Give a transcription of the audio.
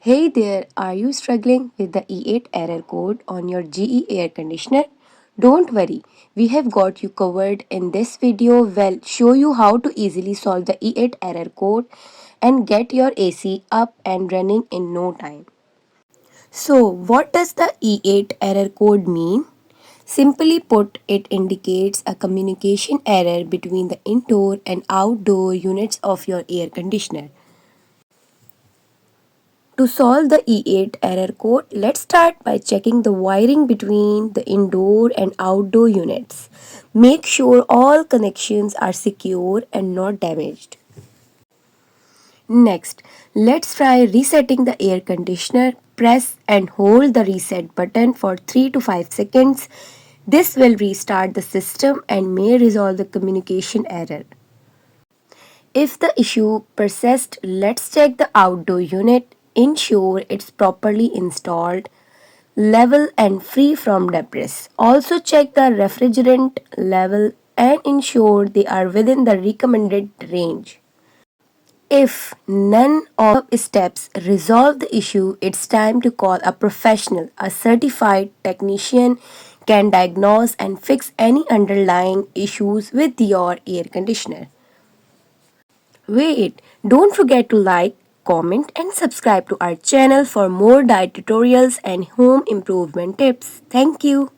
Hey there, are you struggling with the E8 error code on your GE air conditioner? Don't worry, we have got you covered. In this video. We'll show you how to easily solve the E8 error code and get your AC up and running in no time. So, what does the E8 error code mean? Simply put, it indicates a communication error between the indoor and outdoor units of your air conditioner. To solve the E8 error code, let's start by checking the wiring between the indoor and outdoor units. Make sure all connections are secure and not damaged. Next, let's try resetting the air conditioner. Press and hold the reset button for 3 to 5 seconds. This will restart the system and may resolve the communication error. If the issue persists, let's check the outdoor unit. Ensure it's properly installed, level and free from debris. Also check the refrigerant level and ensure they are within the recommended range. If none of the steps resolve the issue, it's time to call a professional. A certified technician can diagnose and fix any underlying issues with your air conditioner. Wait, don't forget to like, comment and subscribe to our channel for more diet tutorials and home improvement tips. Thank you.